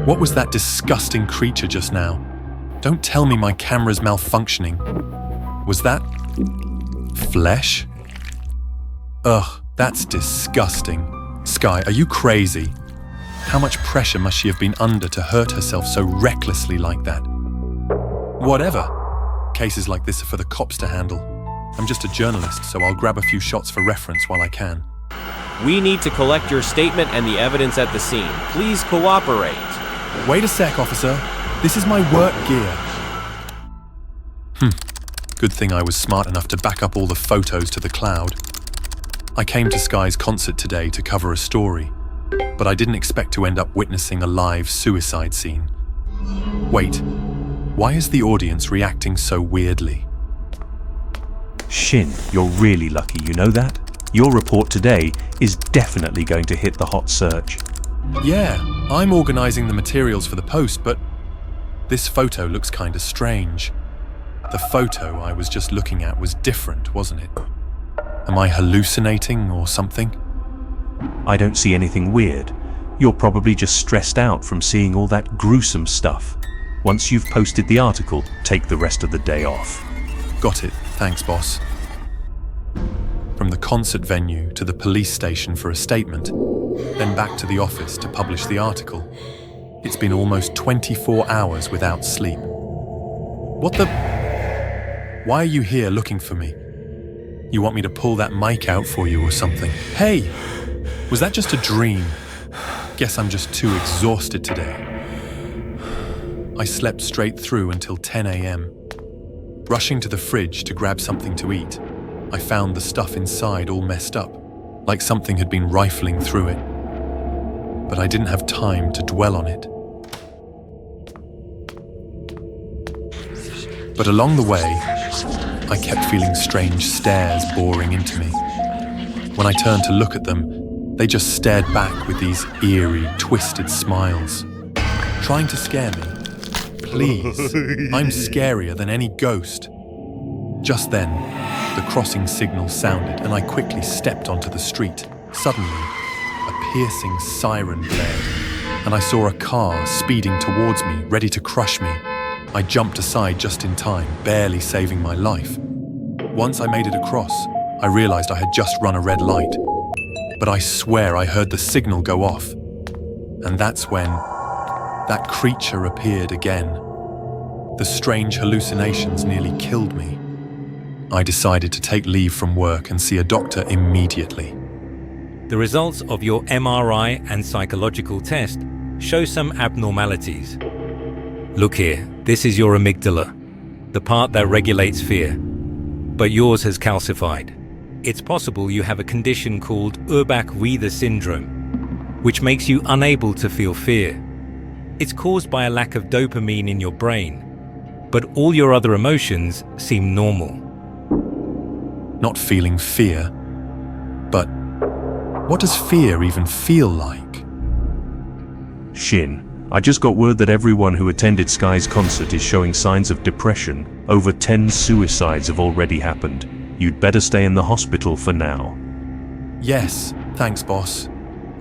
What was that disgusting creature just now? Don't tell me my camera's malfunctioning. Was that flesh? Ugh, that's disgusting. Sky, are you crazy? How much pressure must she have been under to hurt herself so recklessly like that? Whatever. Cases like this are for the cops to handle. I'm just a journalist, so I'll grab a few shots for reference while I can. We need to collect your statement and the evidence at the scene. Please cooperate. Wait a sec, officer. This is my work gear. Good thing I was smart enough to back up all the photos to the cloud. I came to Sky's concert today to cover a story, but I didn't expect to end up witnessing a live suicide scene. Wait, why is the audience reacting so weirdly? Shin, you're really lucky, you know that? Your report today is definitely going to hit the hot search. Yeah, I'm organizing the materials for the post, but this photo looks kinda strange. The photo I was just looking at was different, wasn't it? Am I hallucinating or something? I don't see anything weird. You're probably just stressed out from seeing all that gruesome stuff. Once you've posted the article, take the rest of the day off. Got it, thanks boss. From the concert venue to the police station for a statement, then back to the office to publish the article. It's been almost 24 hours without sleep. What the? Why are you here looking for me? You want me to pull that mic out for you or something? Hey! Was that just a dream? Guess I'm just too exhausted today. I slept straight through until 10 a.m. Rushing to the fridge to grab something to eat, I found the stuff inside all messed up, like something had been rifling through it. But I didn't have time to dwell on it. But along the way, I kept feeling strange stares boring into me. When I turned to look at them, they just stared back with these eerie, twisted smiles, trying to scare me. Please, I'm scarier than any ghost. Just then, the crossing signal sounded and I quickly stepped onto the street. Suddenly, a piercing siren blared, and I saw a car speeding towards me, ready to crush me. I jumped aside just in time, barely saving my life. Once I made it across, I realized I had just run a red light. But I swear I heard the signal go off. And that's when that creature appeared again. The strange hallucinations nearly killed me. I decided to take leave from work and see a doctor immediately. The results of your MRI and psychological test show some abnormalities. Look here, this is your amygdala, the part that regulates fear. But yours has calcified. It's possible you have a condition called Urbach-Wiethe syndrome, which makes you unable to feel fear. It's caused by a lack of dopamine in your brain, but all your other emotions seem normal. Not feeling fear, but what does fear even feel like? Shin, I just got word that everyone who attended Sky's concert is showing signs of depression. Over 10 suicides have already happened. You'd better stay in the hospital for now. Yes, thanks boss.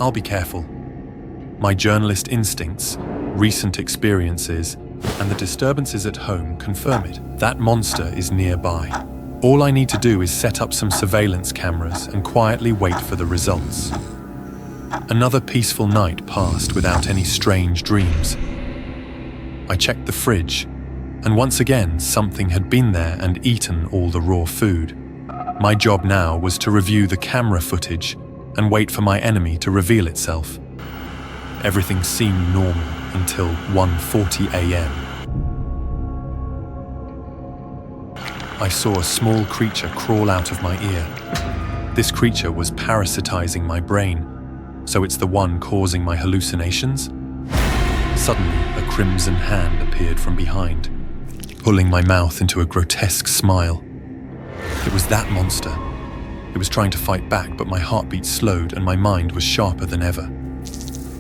I'll be careful. My journalist instincts, recent experiences, and the disturbances at home confirm it. That monster is nearby. All I need to do is set up some surveillance cameras and quietly wait for the results. Another peaceful night passed without any strange dreams. I checked the fridge, and once again something had been there and eaten all the raw food. My job now was to review the camera footage and wait for my enemy to reveal itself. Everything seemed normal until 1:40 a.m. I saw a small creature crawl out of my ear. This creature was parasitizing my brain, so it's the one causing my hallucinations? Suddenly, a crimson hand appeared from behind, pulling my mouth into a grotesque smile. It was that monster. It was trying to fight back, but my heartbeat slowed and my mind was sharper than ever.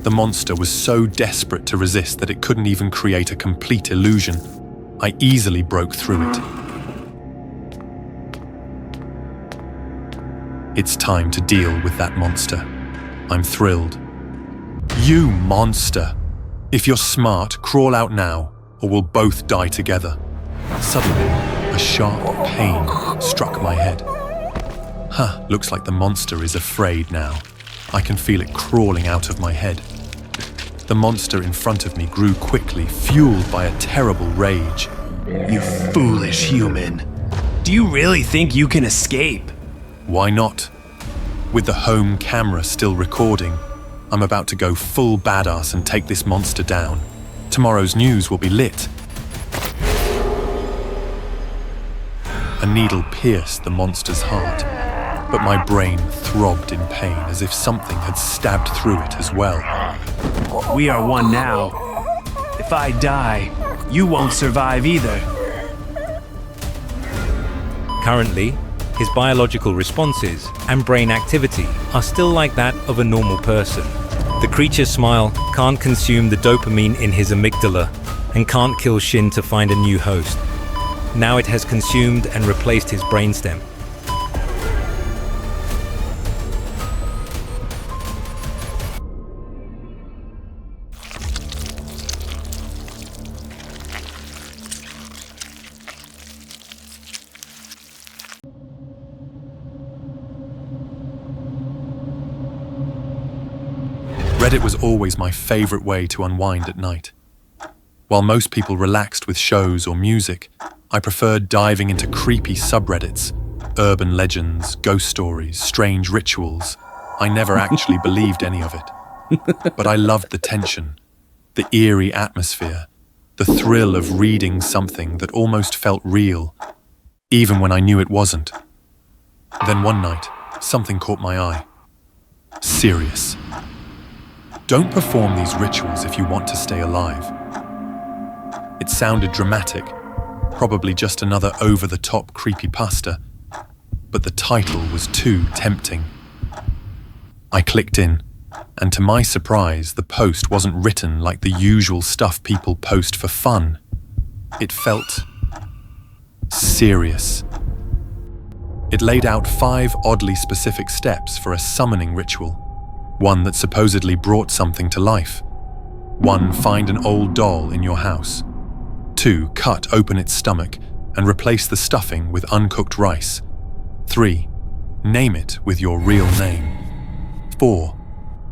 The monster was so desperate to resist that it couldn't even create a complete illusion. I easily broke through it. It's time to deal with that monster. I'm thrilled. You monster! If you're smart, crawl out now, or we'll both die together. Suddenly, a sharp pain struck my head. Looks like the monster is afraid now. I can feel it crawling out of my head. The monster in front of me grew quickly, fueled by a terrible rage. You foolish human. Do you really think you can escape? Why not? With the home camera still recording, I'm about to go full badass and take this monster down. Tomorrow's news will be lit. A needle pierced the monster's heart, but my brain throbbed in pain as if something had stabbed through it as well. We are one now. If I die, you won't survive either. Currently, his biological responses and brain activity are still like that of a normal person. The creature's smile can't consume the dopamine in his amygdala and can't kill Shin to find a new host. Now it has consumed and replaced his brainstem. Reddit was always my favorite way to unwind at night. While most people relaxed with shows or music, I preferred diving into creepy subreddits, urban legends, ghost stories, strange rituals. I never actually believed any of it. But I loved the tension, the eerie atmosphere, the thrill of reading something that almost felt real, even when I knew it wasn't. Then one night, something caught my eye. Serious. Don't perform these rituals if you want to stay alive. It sounded dramatic, probably just another over-the-top creepypasta, but the title was too tempting. I clicked in, and to my surprise, the post wasn't written like the usual stuff people post for fun. It felt serious. It laid out 5 oddly specific steps for a summoning ritual. 1 that supposedly brought something to life. 1, find an old doll in your house. 2, cut open its stomach and replace the stuffing with uncooked rice. 3, name it with your real name. 4,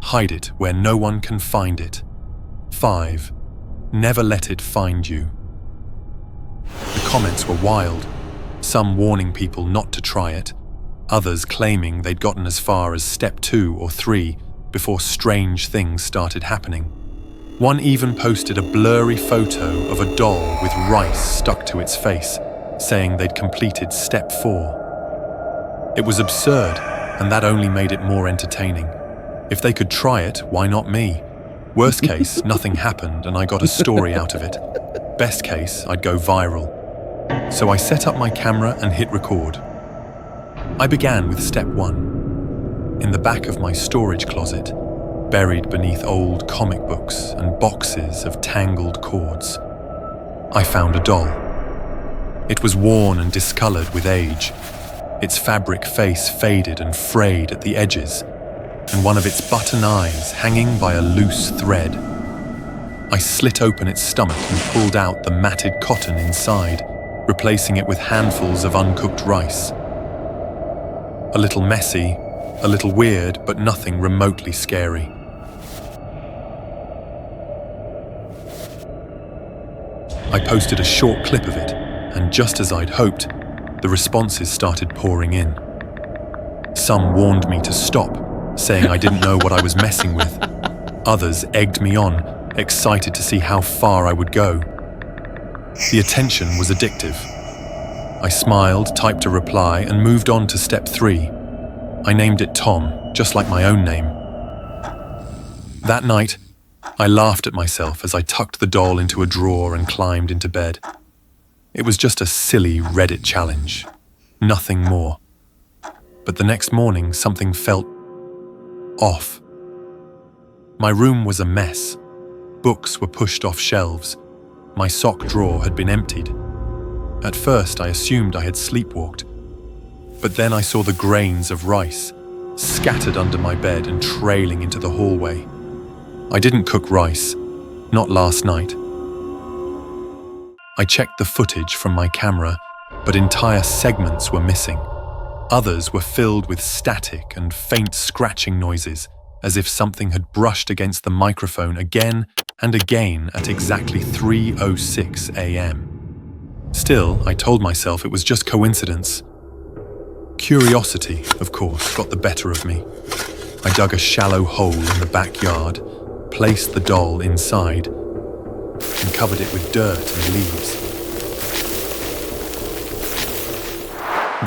hide it where no one can find it. 5, never let it find you. The comments were wild, some warning people not to try it, others claiming they'd gotten as far as step 2 or 3 before strange things started happening. One even posted a blurry photo of a doll with rice stuck to its face, saying they'd completed step 4. It was absurd, and that only made it more entertaining. If they could try it, why not me? Worst case, nothing happened and I got a story out of it. Best case, I'd go viral. So I set up my camera and hit record. I began with step 1. In the back of my storage closet, buried beneath old comic books and boxes of tangled cords, I found a doll. It was worn and discolored with age, its fabric face faded and frayed at the edges, and one of its button eyes hanging by a loose thread. I slit open its stomach and pulled out the matted cotton inside, replacing it with handfuls of uncooked rice. A little messy, a little weird, but nothing remotely scary. I posted a short clip of it, and just as I'd hoped, the responses started pouring in. Some warned me to stop, saying I didn't know what I was messing with. Others egged me on, excited to see how far I would go. The attention was addictive. I smiled, typed a reply, and moved on to step 3. I named it Tom, just like my own name. That night, I laughed at myself as I tucked the doll into a drawer and climbed into bed. It was just a silly Reddit challenge, nothing more. But the next morning, something felt off. My room was a mess. Books were pushed off shelves. My sock drawer had been emptied. At first, I assumed I had sleepwalked. But then I saw the grains of rice, scattered under my bed and trailing into the hallway. I didn't cook rice. Not last night. I checked the footage from my camera, but entire segments were missing. Others were filled with static and faint scratching noises, as if something had brushed against the microphone again and again at exactly 3:06 a.m. Still, I told myself it was just coincidence. Curiosity, of course, got the better of me. I dug a shallow hole in the backyard, placed the doll inside, and covered it with dirt and leaves.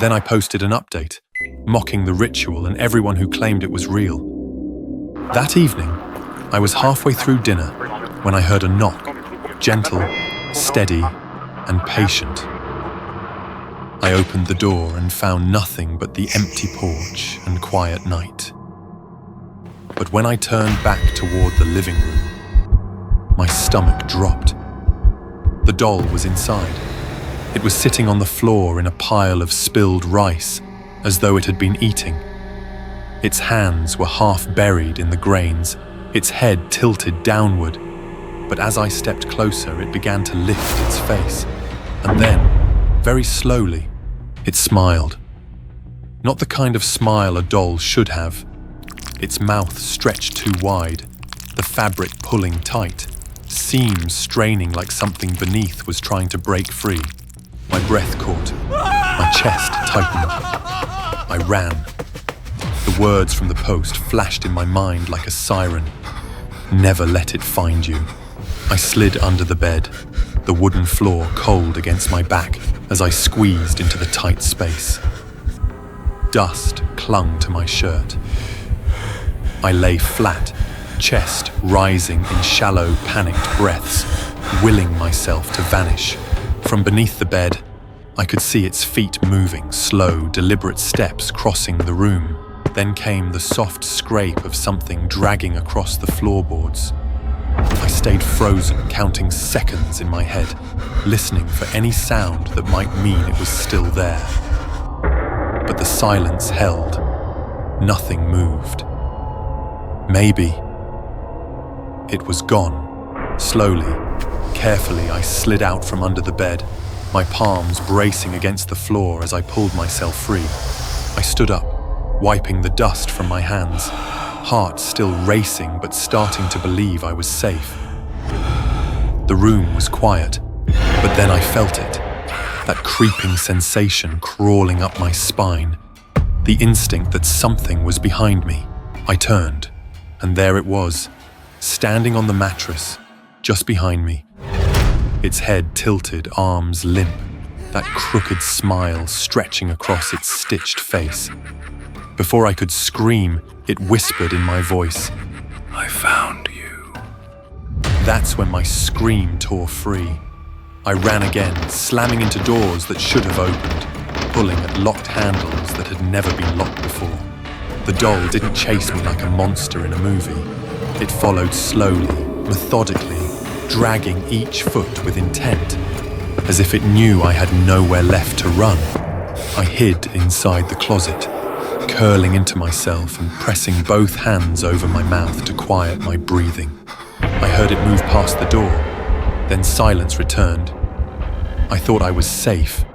Then I posted an update, mocking the ritual and everyone who claimed it was real. That evening, I was halfway through dinner when I heard a knock, gentle, steady, and patient. I opened the door and found nothing but the empty porch and quiet night. But when I turned back toward the living room, my stomach dropped. The doll was inside. It was sitting on the floor in a pile of spilled rice, as though it had been eating. Its hands were half buried in the grains, its head tilted downward. But as I stepped closer, it began to lift its face. And then, very slowly, it smiled. Not the kind of smile a doll should have. Its mouth stretched too wide, the fabric pulling tight, seams straining like something beneath was trying to break free. My breath caught, my chest tightened. I ran. The words from the post flashed in my mind like a siren. Never let it find you. I slid under the bed, the wooden floor cold against my back as I squeezed into the tight space. Dust clung to my shirt. I lay flat, chest rising in shallow, panicked breaths, willing myself to vanish. From beneath the bed, I could see its feet moving, slow, deliberate steps crossing the room. Then came the soft scrape of something dragging across the floorboards. I stayed frozen, counting seconds in my head, listening for any sound that might mean it was still there. But the silence held. Nothing moved. Maybe it was gone. Slowly, carefully, I slid out from under the bed, my palms bracing against the floor as I pulled myself free. I stood up, wiping the dust from my hands, heart still racing but starting to believe I was safe. The room was quiet, but then I felt it, that creeping sensation crawling up my spine, the instinct that something was behind me. I turned, and there it was, standing on the mattress, just behind me. Its head tilted, arms limp, that crooked smile stretching across its stitched face. Before I could scream, it whispered in my voice, "I found you." That's when my scream tore free. I ran again, slamming into doors that should have opened, pulling at locked handles that had never been locked before. The doll didn't chase me like a monster in a movie. It followed slowly, methodically, dragging each foot with intent, as if it knew I had nowhere left to run. I hid inside the closet, curling into myself and pressing both hands over my mouth to quiet my breathing. I heard it move past the door, then silence returned. I thought I was safe,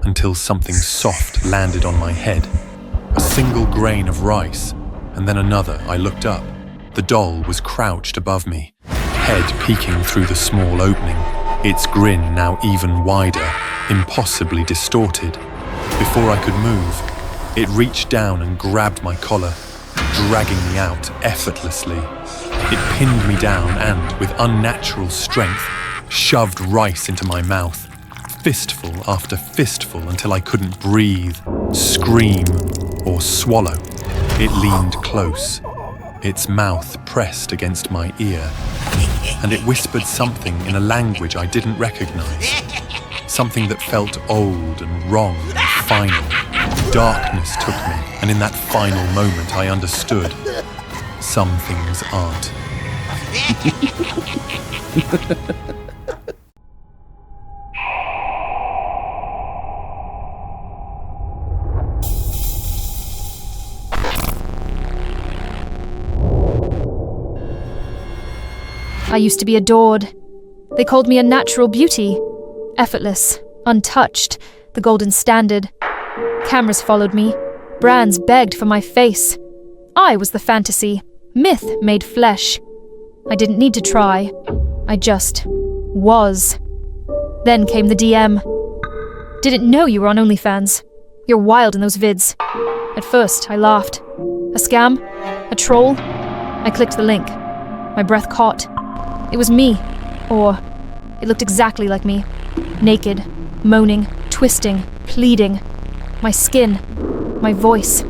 until something soft landed on my head. A single grain of rice, and then another. I looked up. The doll was crouched above me, head peeking through the small opening, its grin now even wider, impossibly distorted. Before I could move, it reached down and grabbed my collar, dragging me out effortlessly. It pinned me down and, with unnatural strength, shoved rice into my mouth, fistful after fistful until I couldn't breathe, scream, or swallow. It leaned close, its mouth pressed against my ear, and it whispered something in a language I didn't recognize. Something that felt old and wrong and final. Darkness took me, and in that final moment I understood. Some things aren't. I used to be adored. They called me a natural beauty, effortless, untouched, the golden standard. Cameras followed me. Brands begged for my face. I was the fantasy, myth made flesh. I didn't need to try. I just was. Then came the DM. Didn't know you were on OnlyFans. You're wild in those vids. At first, I laughed. A scam? A troll? I clicked the link. My breath caught. It was me. Or, it looked exactly like me. Naked, moaning, twisting, pleading. My skin, my voice,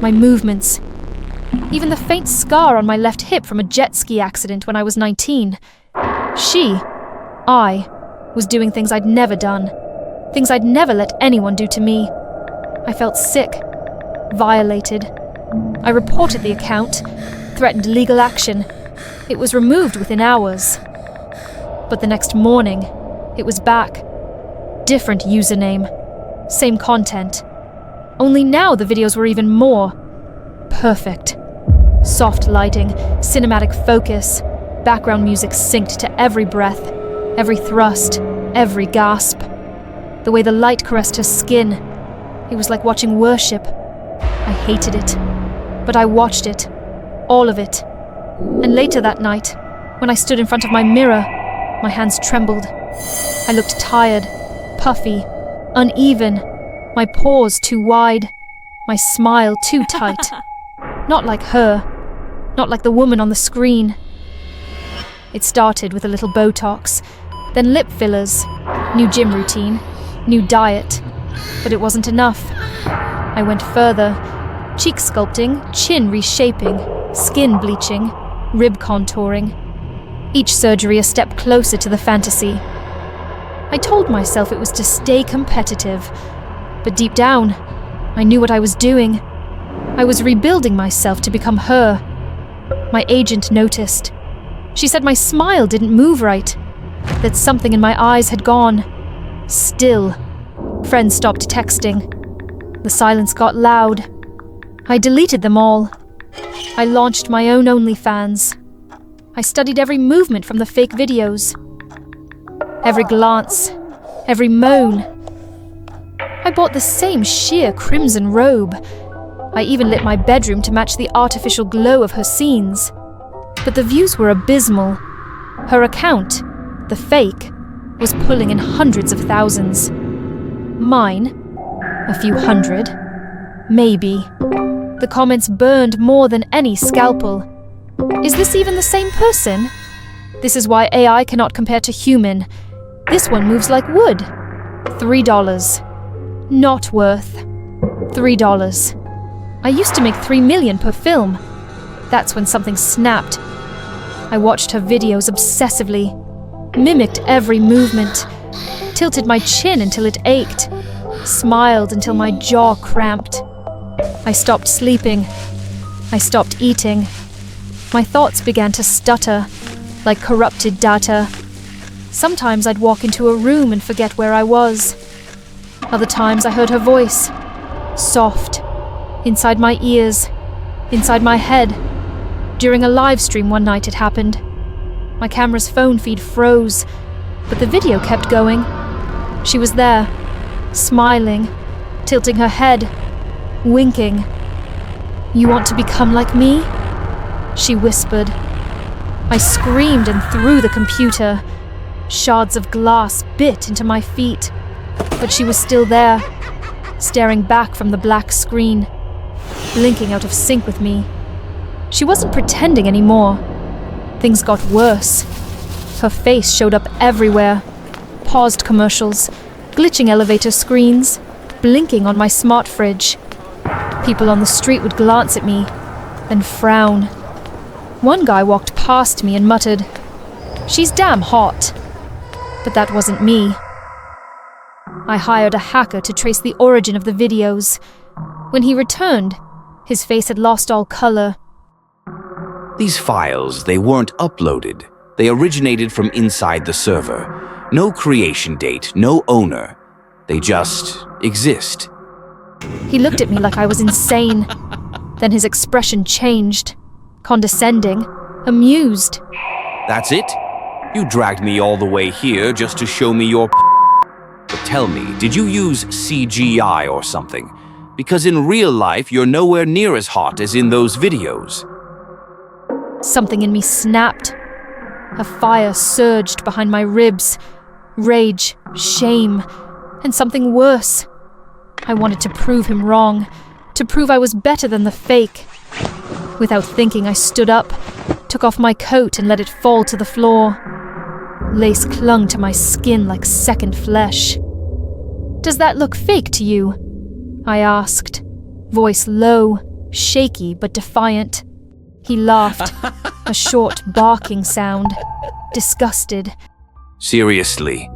my movements. Even the faint scar on my left hip from a jet ski accident when I was 19. I, was doing things I'd never done. Things I'd never let anyone do to me. I felt sick, violated. I reported the account, threatened legal action. It was removed within hours. But the next morning, it was back. Different username, same content. Only now the videos were even more perfect. Soft lighting, cinematic focus, background music synced to every breath, every thrust, every gasp. The way the light caressed her skin, it was like watching worship. I hated it, but I watched it, all of it. And later that night, when I stood in front of my mirror, my hands trembled. I looked tired, puffy, uneven, my pores too wide, my smile too tight. Not like her, not like the woman on the screen. It started with a little Botox, then lip fillers, new gym routine, new diet. But it wasn't enough. I went further. Cheek sculpting, chin reshaping, skin bleaching, rib contouring. Each surgery a step closer to the fantasy. I told myself it was to stay competitive. But deep down, I knew what I was doing. I was rebuilding myself to become her. My agent noticed. She said my smile didn't move right, that something in my eyes had gone. Still. Friends stopped texting. The silence got loud. I deleted them all. I launched my own OnlyFans. I studied every movement from the fake videos. Every glance, every moan. I bought the same sheer crimson robe. I even lit my bedroom to match the artificial glow of her scenes. But the views were abysmal. Her account, the fake, was pulling in hundreds of thousands. Mine, a few hundred, maybe. The comments burned more than any scalpel. Is this even the same person? This is why AI cannot compare to human. This one moves like wood. $3. Not worth. $3. I used to make $3 million per film. That's when something snapped. I watched her videos obsessively, mimicked every movement, tilted my chin until it ached, smiled until my jaw cramped. I stopped sleeping. I stopped eating. My thoughts began to stutter, like corrupted data. Sometimes I'd walk into a room and forget where I was. Other times I heard her voice, soft, inside my ears, inside my head. During a live stream one night it happened. My camera's phone feed froze, but the video kept going. She was there, smiling, tilting her head, winking. "You want to become like me?" she whispered. I screamed and threw the computer. Shards of glass bit into my feet, but she was still there, staring back from the black screen, blinking out of sync with me. She wasn't pretending anymore. Things got worse. Her face showed up everywhere. Paused commercials, glitching elevator screens, blinking on my smart fridge. People on the street would glance at me, then frown. One guy walked past me and muttered, "She's damn hot." But that wasn't me. I hired a hacker to trace the origin of the videos. When he returned, his face had lost all color. These files, they weren't uploaded. They originated from inside the server. No creation date, no owner. They just exist. He looked at me like I was insane. Then his expression changed. Condescending, amused. That's it? You dragged me all the way here just to show me your But tell me, did you use CGI or something? Because in real life, you're nowhere near as hot as in those videos. Something in me snapped. A fire surged behind my ribs. Rage, shame, and something worse. I wanted to prove him wrong, to prove I was better than the fake. Without thinking, I stood up, took off my coat and let it fall to the floor. Lace clung to my skin like second flesh. "Does that look fake to you?" I asked, voice low, shaky but defiant. He laughed, a short barking sound, disgusted. Seriously,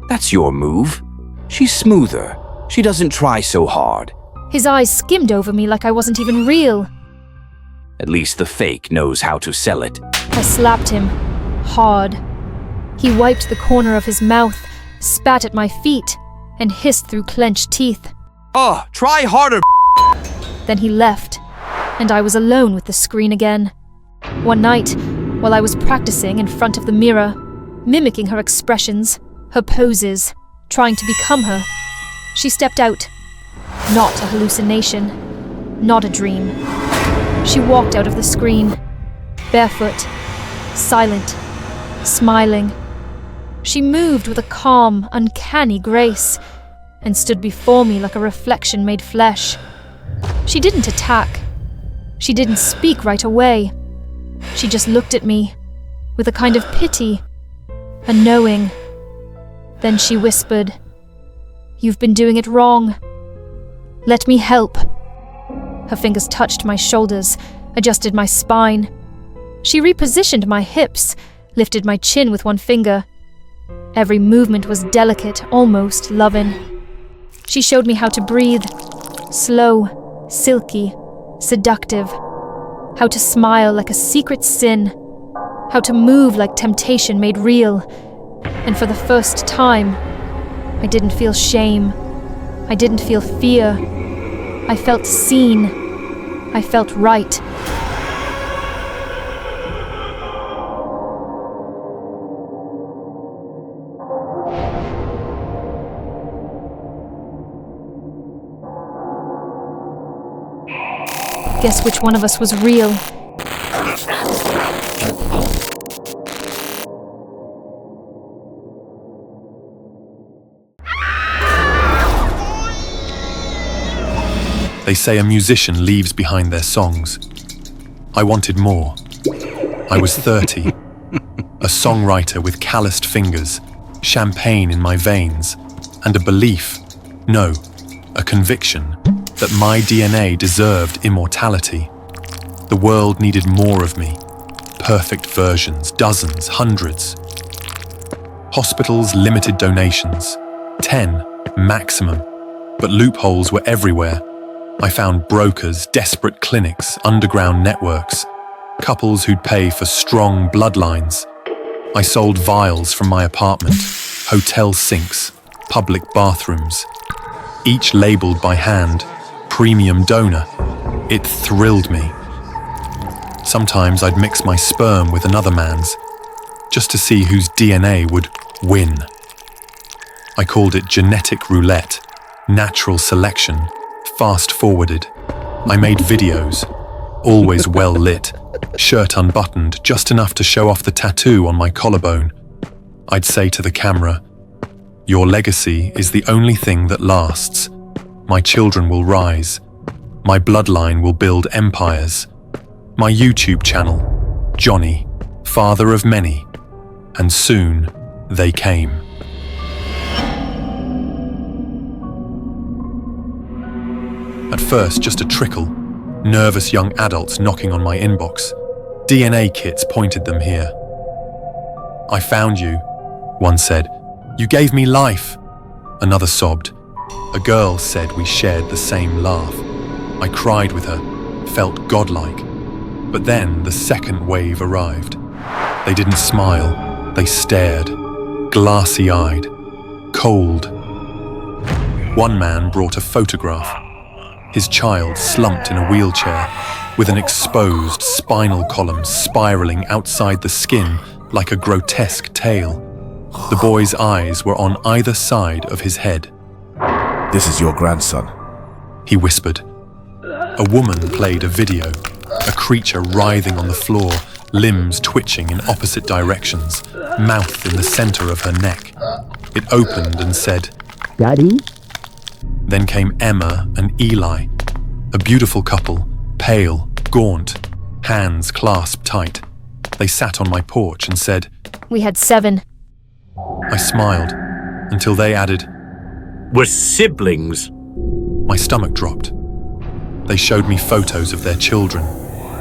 that's your move? She's smoother. She doesn't try so hard. His eyes skimmed over me like I wasn't even real. At least the fake knows how to sell it. I slapped him, hard. He wiped the corner of his mouth, spat at my feet, and hissed through clenched teeth. Oh, try harder! Then he left, and I was alone with the screen again. One night, while I was practicing in front of the mirror, mimicking her expressions, her poses, trying to become her, she stepped out. Not a hallucination, not a dream. She walked out of the screen, barefoot, silent, smiling. She moved with a calm, uncanny grace, and stood before me like a reflection made flesh. She didn't attack. She didn't speak right away. She just looked at me, with a kind of pity, a knowing. Then she whispered, "You've been doing it wrong. Let me help." Her fingers touched my shoulders, adjusted my spine. She repositioned my hips, lifted my chin with one finger. Every movement was delicate, almost loving. She showed me how to breathe, slow, silky, seductive. How to smile like a secret sin. How to move like temptation made real. And for the first time, I didn't feel shame. I didn't feel fear. I felt seen. I felt right. Guess which one of us was real? They say a musician leaves behind their songs. I wanted more. I was 30, a songwriter with calloused fingers, champagne in my veins, and a belief, no, a conviction, that my DNA deserved immortality. The world needed more of me. Perfect versions, dozens, hundreds. Hospitals limited donations, 10 maximum, but loopholes were everywhere. I found brokers, desperate clinics, underground networks, couples who'd pay for strong bloodlines. I sold vials from my apartment, hotel sinks, public bathrooms, each labeled by hand, premium donor. It thrilled me. Sometimes I'd mix my sperm with another man's, just to see whose DNA would win. I called it genetic roulette, natural selection, fast-forwarded. I made videos, always well lit, shirt unbuttoned, just enough to show off the tattoo on my collarbone. I'd say to the camera, "Your legacy is the only thing that lasts. My children will rise. My bloodline will build empires. My YouTube channel, Johnny, father of many." And soon, they came. At first, just a trickle. Nervous young adults knocking on my inbox. DNA kits pointed them here. "I found you," one said. "You gave me life." Another sobbed. A girl said we shared the same laugh. I cried with her, felt godlike. But then the second wave arrived. They didn't smile, they stared, glassy-eyed, cold. One man brought a photograph. His child slumped in a wheelchair, with an exposed spinal column spiraling outside the skin like a grotesque tail. The boy's eyes were on either side of his head. This is your grandson. He whispered. A woman played a video, a creature writhing on the floor, limbs twitching in opposite directions, mouth in the center of her neck. It opened and said, "Daddy?" Then came Emma and Eli, a beautiful couple, pale, gaunt, hands clasped tight. They sat on my porch and said, We had 7. I smiled, until they added, We're siblings. My stomach dropped. They showed me photos of their children,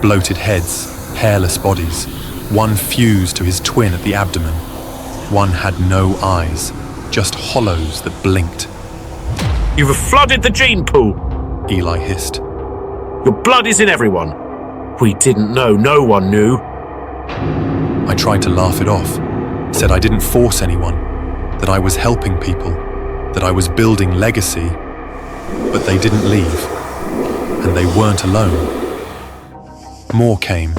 bloated heads, hairless bodies. One fused to his twin at the abdomen. One had no eyes, just hollows that blinked. You've flooded the gene pool. Eli hissed. Your blood is in everyone. We didn't know. No one knew. I tried to laugh it off, said I didn't force anyone, that I was helping people, that I was building legacy, but they didn't leave, and they weren't alone. More came.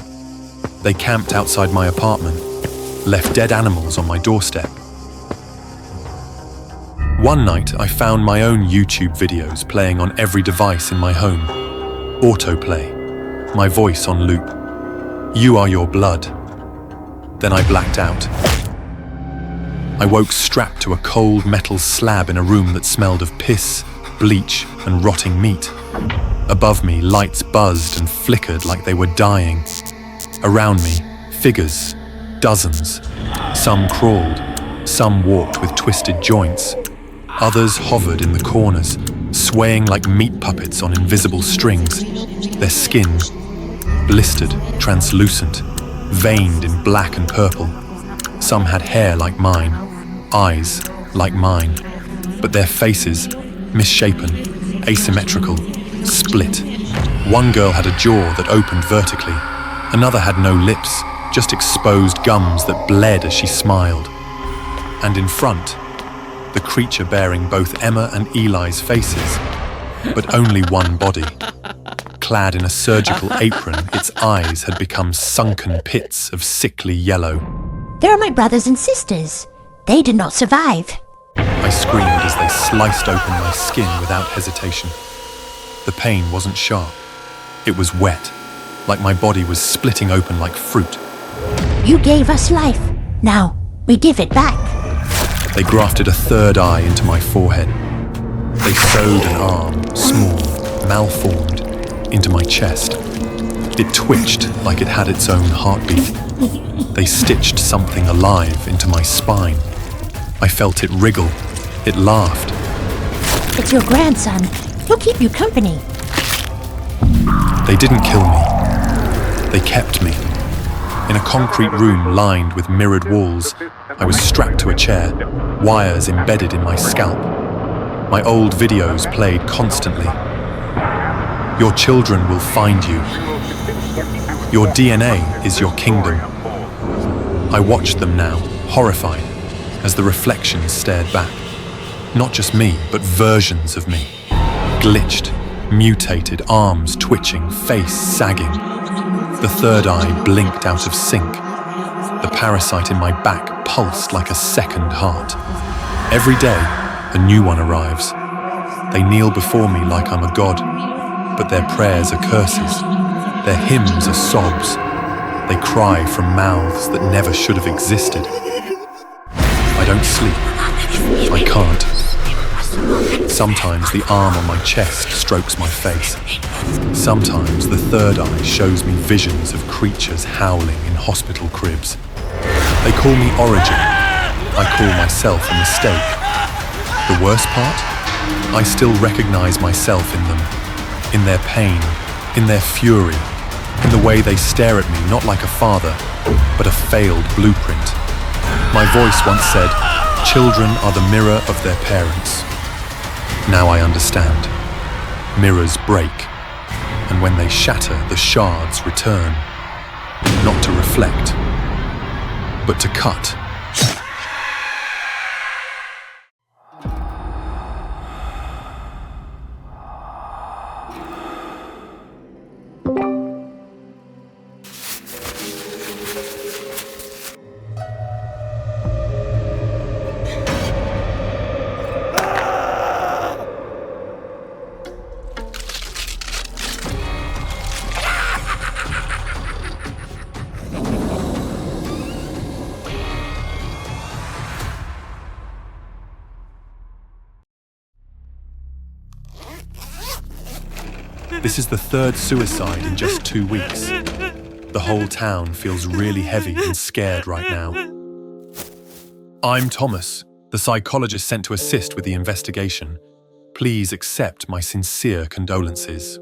They camped outside my apartment, left dead animals on my doorstep. One night, I found my own YouTube videos playing on every device in my home. Autoplay, my voice on loop. You are your blood. Then I blacked out. I woke strapped to a cold metal slab in a room that smelled of piss, bleach, and rotting meat. Above me, lights buzzed and flickered like they were dying. Around me, figures, dozens. Some crawled, some walked with twisted joints. Others hovered in the corners, swaying like meat puppets on invisible strings. Their skin, blistered, translucent, veined in black and purple. Some had hair like mine, eyes like mine, but their faces, misshapen, asymmetrical, split. One girl had a jaw that opened vertically. Another had no lips, just exposed gums that bled as she smiled. And in front, the creature bearing both Emma and Eli's faces, but only one body. Clad in a surgical apron, its eyes had become sunken pits of sickly yellow. They're my brothers and sisters. They did not survive. I screamed as they sliced open my skin without hesitation. The pain wasn't sharp. It was wet, like my body was splitting open like fruit. You gave us life. Now, we give it back. They grafted a third eye into my forehead. They sewed an arm, small, malformed, into my chest. It twitched like it had its own heartbeat. They stitched something alive into my spine. I felt it wriggle. It laughed. It's your grandson. He'll keep you company. They didn't kill me. They kept me. In a concrete room lined with mirrored walls, I was strapped to a chair, wires embedded in my scalp. My old videos played constantly. Your children will find you. Your DNA is your kingdom. I watched them now, horrified, as the reflections stared back. Not just me, but versions of me. Glitched, mutated, arms twitching, face sagging. The third eye blinked out of sync. The parasite in my back pulsed like a second heart. Every day, a new one arrives. They kneel before me like I'm a god, but their prayers are curses. Their hymns are sobs. They cry from mouths that never should have existed. I don't sleep. I can't. Sometimes the arm on my chest strokes my face. Sometimes the third eye shows me visions of creatures howling in hospital cribs. They call me Origin. I call myself a mistake. The worst part? I still recognize myself in them. In their pain, in their fury, in the way they stare at me not like a father, but a failed blueprint. My voice once said, "Children are the mirror of their parents." Now I understand. Mirrors break, and when they shatter, the shards return. Not to reflect, but to cut. This is the third suicide in just 2 weeks. The whole town feels really heavy and scared right now. I'm Thomas, the psychologist sent to assist with the investigation. Please accept my sincere condolences.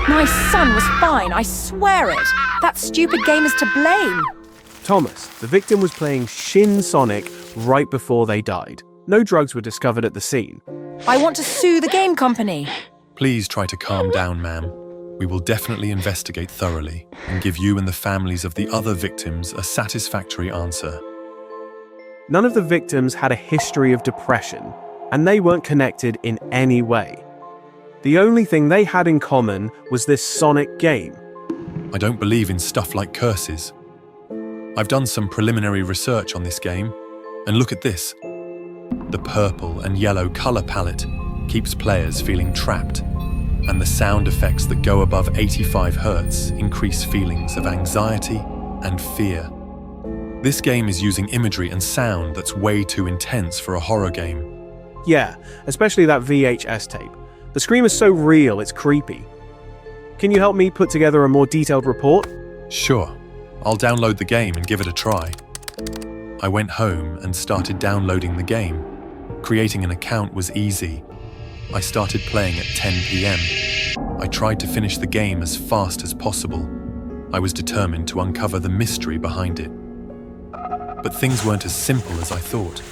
My son was fine, I swear it. That stupid game is to blame. Thomas, the victim was playing Shin Sonic right before they died. No drugs were discovered at the scene. I want to sue the game company. Please try to calm down, ma'am. We will definitely investigate thoroughly and give you and the families of the other victims a satisfactory answer. None of the victims had a history of depression, and they weren't connected in any way. The only thing they had in common was this Sonic game. I don't believe in stuff like curses. I've done some preliminary research on this game, and look at this. The purple and yellow color palette keeps players feeling trapped, and the sound effects that go above 85 Hz increase feelings of anxiety and fear. This game is using imagery and sound that's way too intense for a horror game. Yeah, especially that VHS tape. The scream is so real, it's creepy. Can you help me put together a more detailed report? Sure. I'll download the game and give it a try. I went home and started downloading the game. Creating an account was easy. I started playing at 10 p.m. I tried to finish the game as fast as possible. I was determined to uncover the mystery behind it. But things weren't as simple as I thought.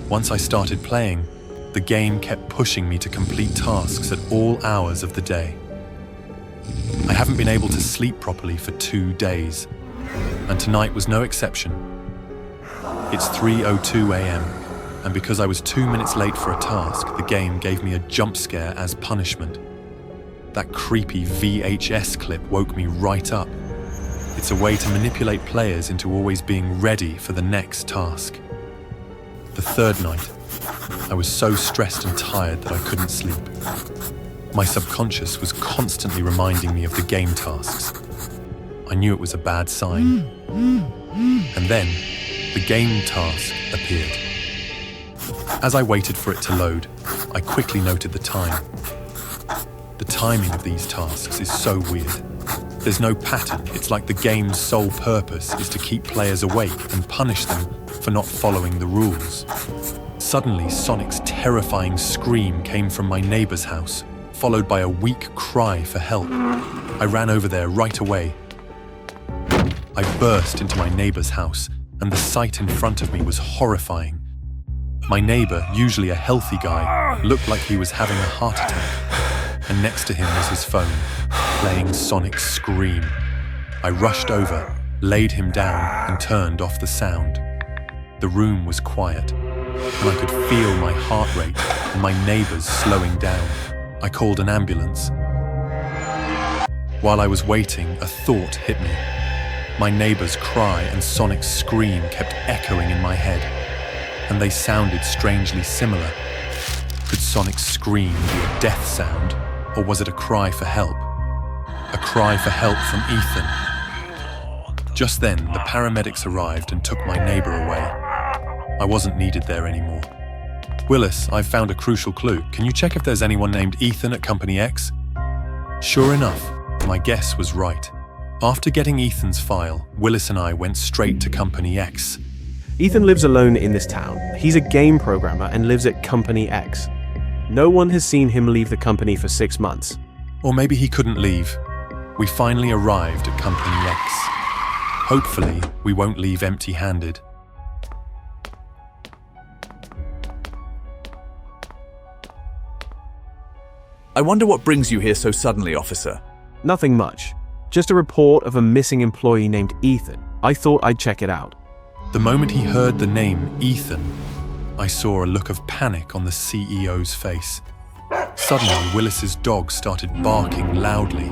Once I started playing, the game kept pushing me to complete tasks at all hours of the day. I haven't been able to sleep properly for 2 days, and tonight was no exception. It's 3:02 a.m., and because I was 2 minutes late for a task, the game gave me a jump scare as punishment. That creepy VHS clip woke me right up. It's a way to manipulate players into always being ready for the next task. The third night, I was so stressed and tired that I couldn't sleep. My subconscious was constantly reminding me of the game tasks. I knew it was a bad sign. And then, the game task appeared. As I waited for it to load, I quickly noted the time. The timing of these tasks is so weird. There's no pattern. It's like the game's sole purpose is to keep players awake and punish them for not following the rules. Suddenly, Sonic's terrifying scream came from my neighbor's house, followed by a weak cry for help. I ran over there right away. I burst into my neighbor's house, and the sight in front of me was horrifying. My neighbor, usually a healthy guy, looked like he was having a heart attack, and next to him was his phone, playing Sonic's scream. I rushed over, laid him down, and turned off the sound. The room was quiet, and I could feel my heart rate and my neighbors slowing down. I called an ambulance. While I was waiting, a thought hit me. My neighbor's cry and Sonic's scream kept echoing in my head, and they sounded strangely similar. Could Sonic's scream be a death sound, or was it a cry for help? A cry for help from Ethan. Just then, the paramedics arrived and took my neighbor away. I wasn't needed there anymore. Willis, I've found a crucial clue. Can you check if there's anyone named Ethan at Company X? Sure enough, my guess was right. After getting Ethan's file, Willis and I went straight to Company X. Ethan lives alone in this town. He's a game programmer and lives at Company X. No one has seen him leave the company for 6 months. Or maybe he couldn't leave. We finally arrived at Company X. Hopefully, we won't leave empty-handed. I wonder what brings you here so suddenly, officer. Nothing much. Just a report of a missing employee named Ethan. I thought I'd check it out. The moment he heard the name Ethan, I saw a look of panic on the CEO's face. Suddenly, Willis's dog started barking loudly.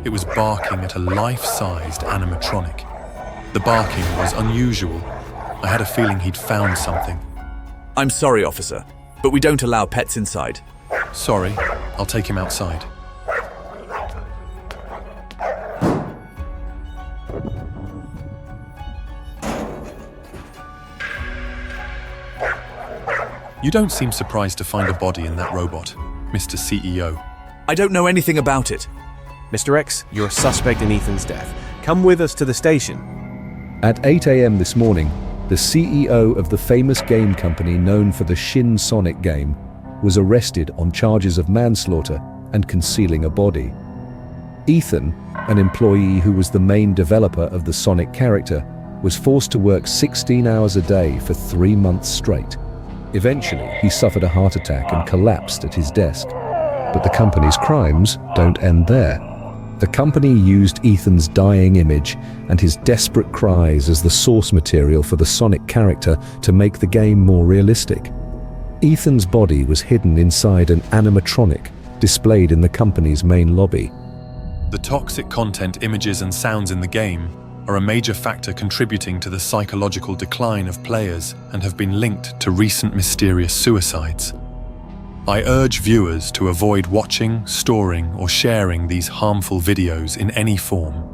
It was barking at a life-sized animatronic. The barking was unusual. I had a feeling he'd found something. I'm sorry, officer, but we don't allow pets inside. Sorry, I'll take him outside. You don't seem surprised to find a body in that robot, Mr. CEO. I don't know anything about it. Mr. X, you're a suspect in Ethan's death. Come with us to the station. At 8 a.m. this morning, the CEO of the famous game company known for the Shin Sonic game was arrested on charges of manslaughter and concealing a body. Ethan, an employee who was the main developer of the Sonic character, was forced to work 16 hours a day for 3 months straight. Eventually, he suffered a heart attack and collapsed at his desk. But the company's crimes don't end there. The company used Ethan's dying image and his desperate cries as the source material for the Sonic character to make the game more realistic. Ethan's body was hidden inside an animatronic displayed in the company's main lobby. The toxic content, images and sounds in the game are a major factor contributing to the psychological decline of players and have been linked to recent mysterious suicides. I urge viewers to avoid watching, storing, or sharing these harmful videos in any form.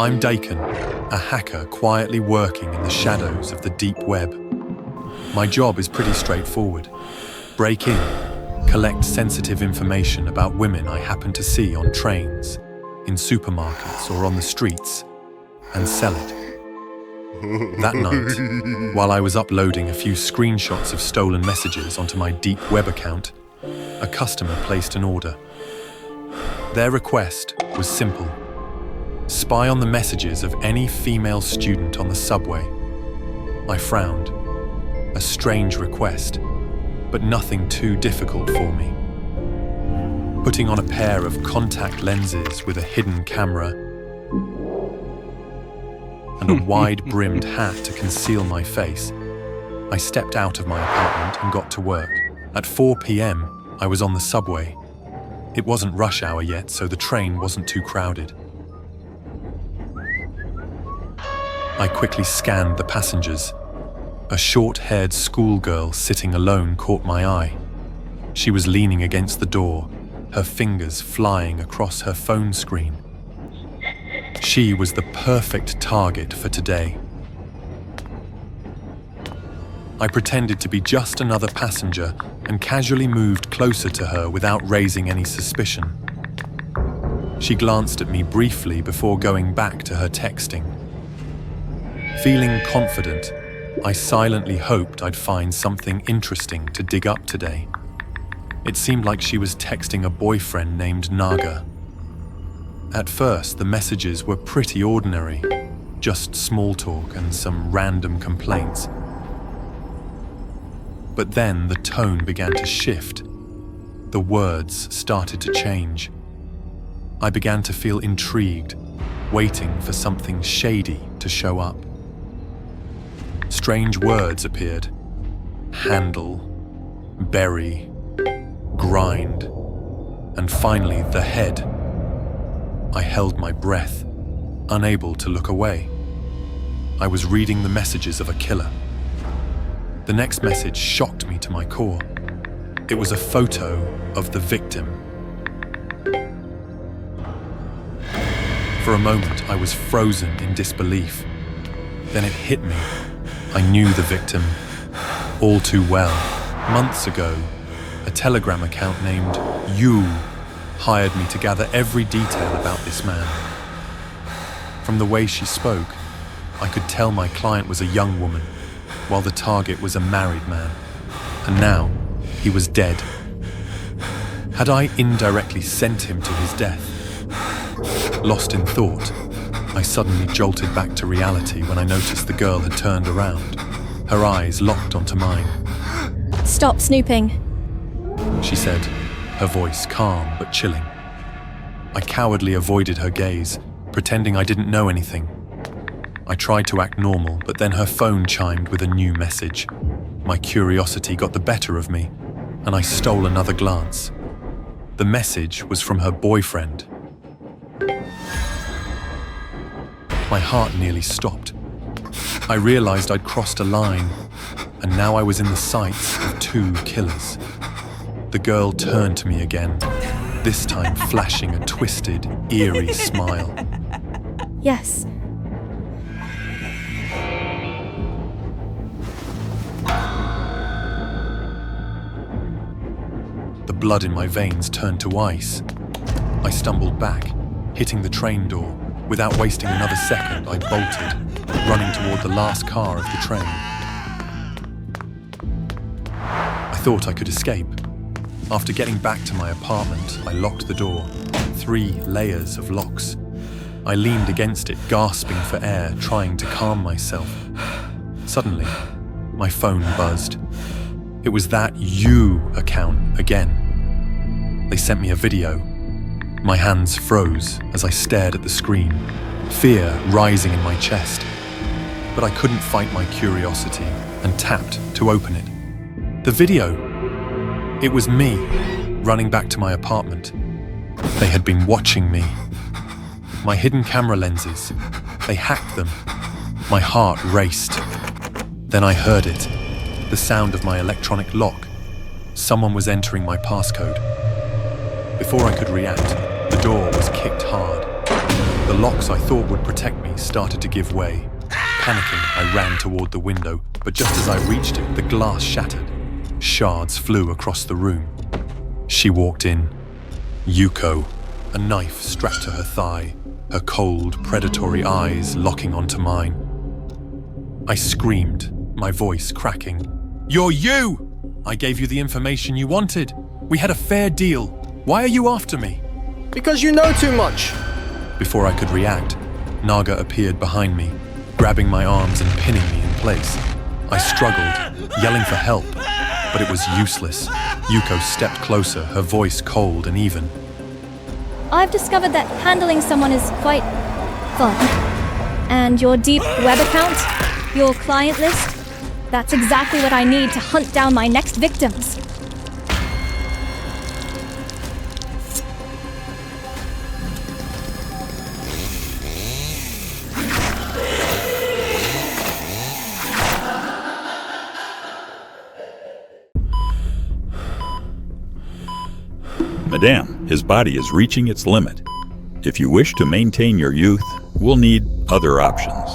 I'm Dakin, a hacker quietly working in the shadows of the deep web. My job is pretty straightforward. Break in, collect sensitive information about women I happen to see on trains, in supermarkets or on the streets, and sell it. That night, while I was uploading a few screenshots of stolen messages onto my deep web account, a customer placed an order. Their request was simple. Spy on the messages of any female student on the subway. I frowned. A strange request, but nothing too difficult for me. Putting on a pair of contact lenses with a hidden camera and a wide-brimmed hat to conceal my face, I stepped out of my apartment and got to work. At 4 p.m., I was on the subway. It wasn't rush hour yet, so the train wasn't too crowded. I quickly scanned the passengers. A short-haired schoolgirl sitting alone caught my eye. She was leaning against the door, her fingers flying across her phone screen. She was the perfect target for today. I pretended to be just another passenger and casually moved closer to her without raising any suspicion. She glanced at me briefly before going back to her texting. Feeling confident, I silently hoped I'd find something interesting to dig up today. It seemed like she was texting a boyfriend named Naga. At first, the messages were pretty ordinary, just small talk and some random complaints. But then the tone began to shift. The words started to change. I began to feel intrigued, waiting for something shady to show up. Strange words appeared. Handle, bury, grind, and finally the head. I held my breath, unable to look away. I was reading the messages of a killer. The next message shocked me to my core. It was a photo of the victim. For a moment, I was frozen in disbelief. Then it hit me. I knew the victim all too well. Months ago, a Telegram account named You hired me to gather every detail about this man. From the way she spoke, I could tell my client was a young woman, while the target was a married man. And now, he was dead. Had I indirectly sent him to his death? Lost in thought, I suddenly jolted back to reality when I noticed the girl had turned around, her eyes locked onto mine. Stop snooping. she said, her voice calm but chilling. I cowardly avoided her gaze, pretending I didn't know anything. I tried to act normal, but then her phone chimed with a new message. My curiosity got the better of me, and I stole another glance. The message was from her boyfriend. My heart nearly stopped. I realized I'd crossed a line, and now I was in the sights of two killers. The girl turned to me again, this time flashing a twisted, eerie smile. Yes. The blood in my veins turned to ice. I stumbled back, hitting the train door. Without wasting another second, I bolted, running toward the last car of the train. I thought I could escape. After getting back to my apartment, I locked the door. 3 layers of locks. I leaned against it, gasping for air, trying to calm myself. Suddenly, my phone buzzed. It was that You account again. They sent me a video. My hands froze as I stared at the screen, fear rising in my chest. But I couldn't fight my curiosity and tapped to open it. The video! It was me, running back to my apartment. They had been watching me. My hidden camera lenses, they hacked them. My heart raced. Then I heard it, the sound of my electronic lock. Someone was entering my passcode. Before I could react, the door was kicked hard. The locks I thought would protect me started to give way. Panicking, I ran toward the window, but just as I reached it, the glass shattered. Shards flew across the room. She walked in. Yuko, a knife strapped to her thigh, her cold, predatory eyes locking onto mine. I screamed, my voice cracking. "You're you! I gave you the information you wanted. We had a fair deal. Why are you after me?" "Because you know too much." Before I could react, Naga appeared behind me, grabbing my arms and pinning me in place. I struggled, yelling for help, but it was useless. Yuko stepped closer, her voice cold and even. I've discovered that handling someone is quite fun. And your deep web account, your client list, that's exactly what I need to hunt down my next victims. Madame, his body is reaching its limit. If you wish to maintain your youth, we'll need other options.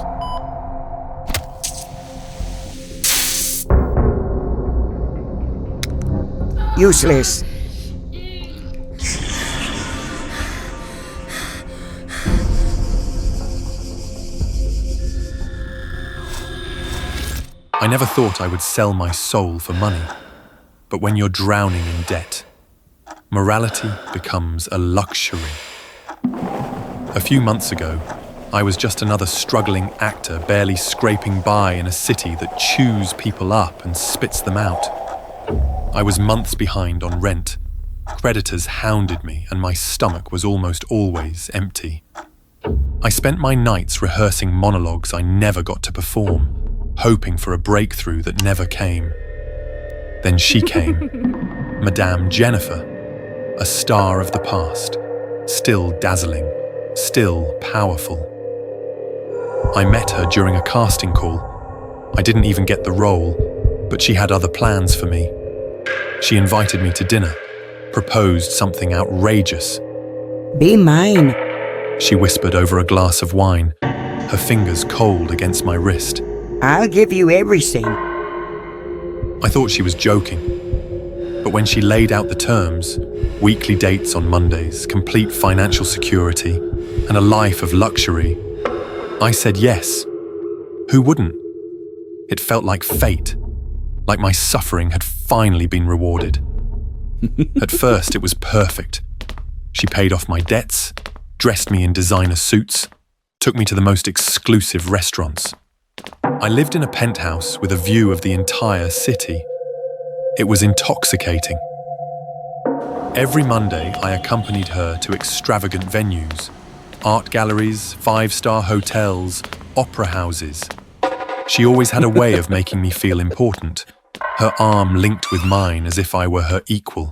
Useless. I never thought I would sell my soul for money. But when you're drowning in debt, morality becomes a luxury. A few months ago, I was just another struggling actor barely scraping by in a city that chews people up and spits them out. I was months behind on rent. Creditors hounded me and my stomach was almost always empty. I spent my nights rehearsing monologues I never got to perform, hoping for a breakthrough that never came. Then she came, Madame Jennifer, a star of the past, still dazzling, still powerful. I met her during a casting call. I didn't even get the role, but she had other plans for me. She invited me to dinner, proposed something outrageous. "Be mine," she whispered over a glass of wine, her fingers cold against my wrist. "I'll give you everything." I thought she was joking, but when she laid out the terms, weekly dates on Mondays, complete financial security, and a life of luxury, I said yes. Who wouldn't? It felt like fate, like my suffering had finally been rewarded. At first, it was perfect. She paid off my debts, dressed me in designer suits, took me to the most exclusive restaurants. I lived in a penthouse with a view of the entire city. It was intoxicating. Every Monday, I accompanied her to extravagant venues, art galleries, five-star hotels, opera houses. She always had a way of making me feel important, her arm linked with mine as if I were her equal.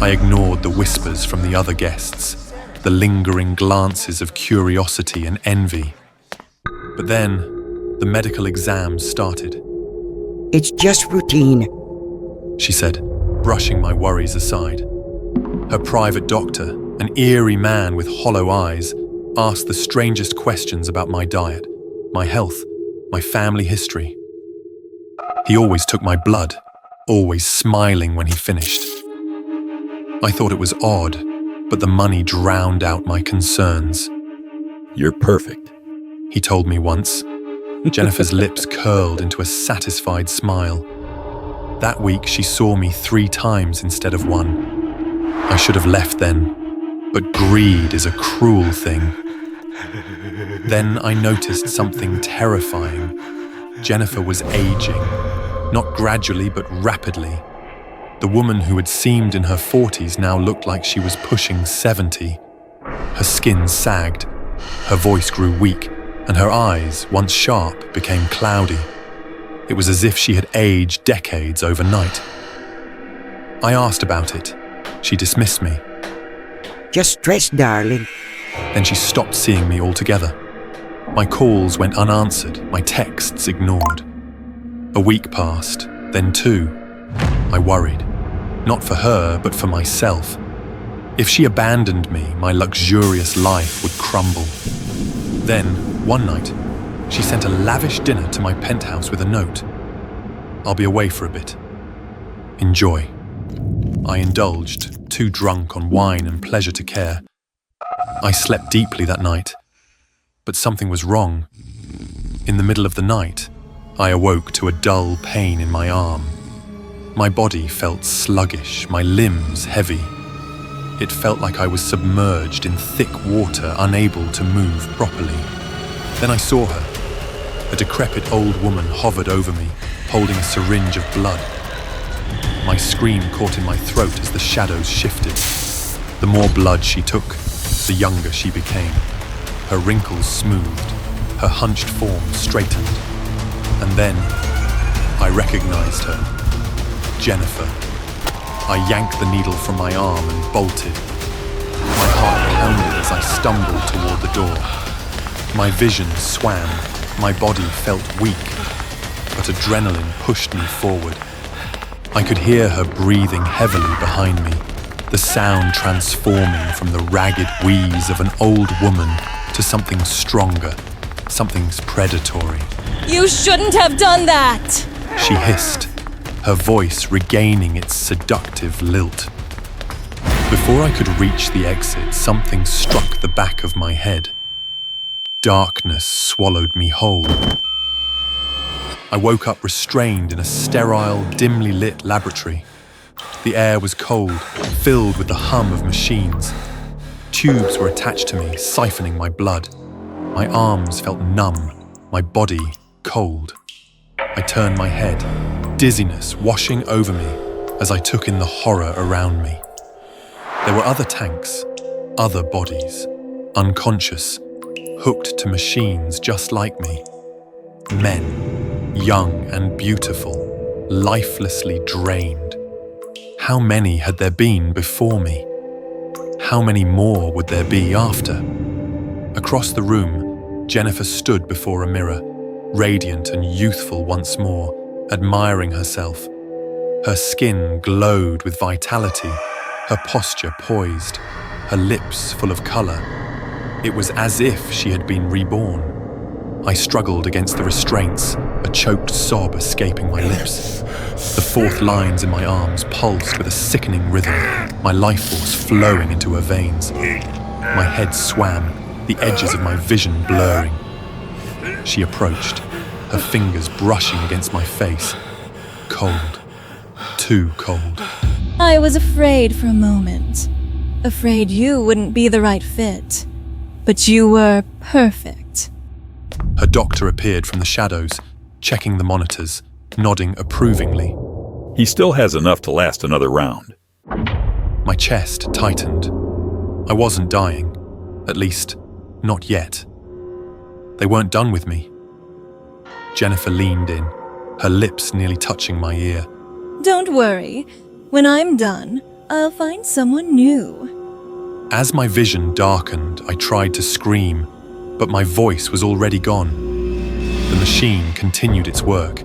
I ignored the whispers from the other guests, the lingering glances of curiosity and envy. But then, the medical exams started. It's just routine, she said, brushing my worries aside. Her private doctor, an eerie man with hollow eyes, asked the strangest questions about my diet, my health, my family history. He always took my blood, always smiling when he finished. I thought it was odd, but the money drowned out my concerns. You're perfect, he told me once. Jennifer's lips curled into a satisfied smile. That week, she saw me 3 times instead of 1. I should have left then, but greed is a cruel thing. Then I noticed something terrifying. Jennifer was aging, not gradually but rapidly. The woman who had seemed in her 40s now looked like she was pushing 70. Her skin sagged, her voice grew weak, and her eyes, once sharp, became cloudy. It was as if she had aged decades overnight. I asked about it. She dismissed me. Just stress, darling. Then she stopped seeing me altogether. My calls went unanswered, my texts ignored. A week passed, then 2. I worried. Not for her, but for myself. If she abandoned me, my luxurious life would crumble. Then, one night, she sent a lavish dinner to my penthouse with a note. I'll be away for a bit. Enjoy. I indulged, too drunk on wine and pleasure to care. I slept deeply that night, but something was wrong. In the middle of the night, I awoke to a dull pain in my arm. My body felt sluggish, my limbs heavy. It felt like I was submerged in thick water, unable to move properly. Then I saw her. A decrepit old woman hovered over me, holding a syringe of blood. My scream caught in my throat as the shadows shifted. The more blood she took, the younger she became. Her wrinkles smoothed, her hunched form straightened. And then, I recognized her. Jennifer. I yanked the needle from my arm and bolted. My heart pounded as I stumbled toward the door. My vision swam, my body felt weak, but adrenaline pushed me forward. I could hear her breathing heavily behind me, the sound transforming from the ragged wheeze of an old woman to something stronger, something predatory. You shouldn't have done that! She hissed, her voice regaining its seductive lilt. Before I could reach the exit, something struck the back of my head. Darkness swallowed me whole. I woke up restrained in a sterile, dimly lit laboratory. The air was cold, filled with the hum of machines. Tubes were attached to me, siphoning my blood. My arms felt numb, my body cold. I turned my head, dizziness washing over me as I took in the horror around me. There were other tanks, other bodies, unconscious, hooked to machines just like me. Men, young and beautiful, lifelessly drained. How many had there been before me? How many more would there be after? Across the room, Jennifer stood before a mirror, radiant and youthful once more, admiring herself. Her skin glowed with vitality, her posture poised, her lips full of color. It was as if she had been reborn. I struggled against the restraints, a choked sob escaping my lips. The fourth lines in my arms pulsed with a sickening rhythm, my life force flowing into her veins. My head swam, the edges of my vision blurring. She approached, her fingers brushing against my face. Cold. Too cold. I was afraid for a moment. Afraid you wouldn't be the right fit. But you were perfect. Her doctor appeared from the shadows, checking the monitors, nodding approvingly. He still has enough to last another round. My chest tightened. I wasn't dying. At least, not yet. They weren't done with me. Jennifer leaned in, her lips nearly touching my ear. Don't worry. When I'm done, I'll find someone new. As my vision darkened, I tried to scream, but my voice was already gone. The machine continued its work.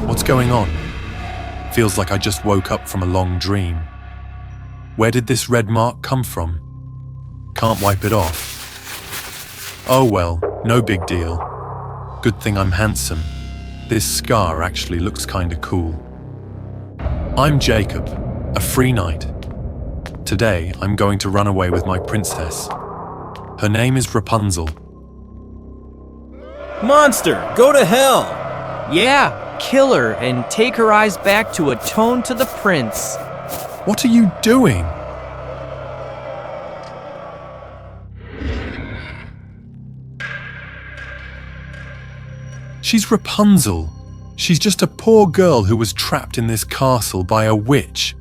What's going on? Feels like I just woke up from a long dream. Where did this red mark come from? Can't wipe it off. Oh well, no big deal. Good thing I'm handsome. This scar actually looks kinda cool. I'm Jacob, a free knight. Today, I'm going to run away with my princess. Her name is Rapunzel. Monster, go to hell! Yeah, kill her and take her eyes back to atone to the prince. What are you doing? She's Rapunzel. She's just a poor girl who was trapped in this castle by a witch.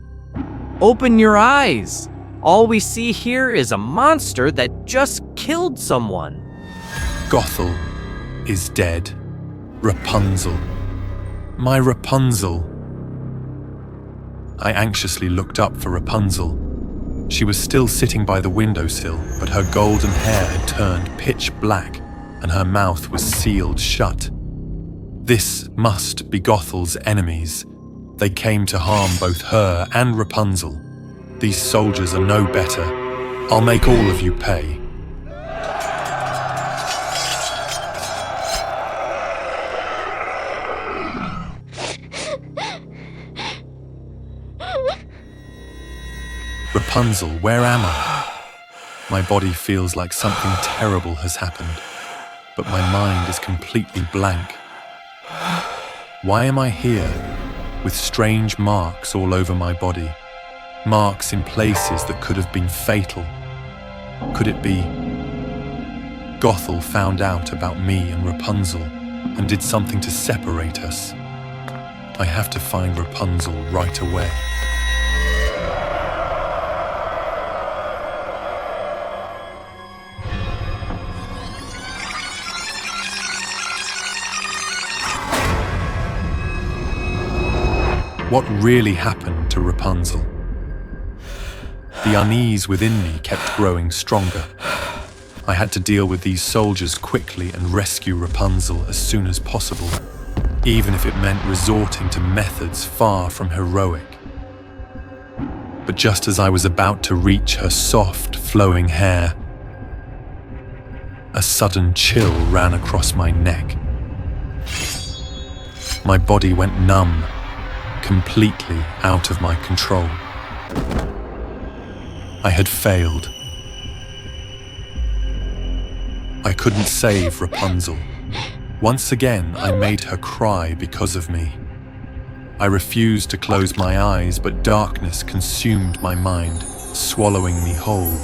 Open your eyes. All we see here is a monster that just killed someone. Gothel is dead. Rapunzel. My Rapunzel. I anxiously looked up for Rapunzel. She was still sitting by the windowsill, but her golden hair had turned pitch black and her mouth was sealed shut. This must be Gothel's enemies. They came to harm both her and Rapunzel. These soldiers are no better. I'll make all of you pay. Rapunzel, where am I? My body feels like something terrible has happened, but my mind is completely blank. Why am I here, with strange marks all over my body? Marks in places that could have been fatal. Could it be Gothel found out about me and Rapunzel and did something to separate us? I have to find Rapunzel right away. What really happened to Rapunzel? The unease within me kept growing stronger. I had to deal with these soldiers quickly and rescue Rapunzel as soon as possible, even if it meant resorting to methods far from heroic. But just as I was about to reach her soft, flowing hair, a sudden chill ran across my neck. My body went numb, completely out of my control. I had failed. I couldn't save Rapunzel. Once again, I made her cry because of me. I refused to close my eyes, but darkness consumed my mind, swallowing me whole.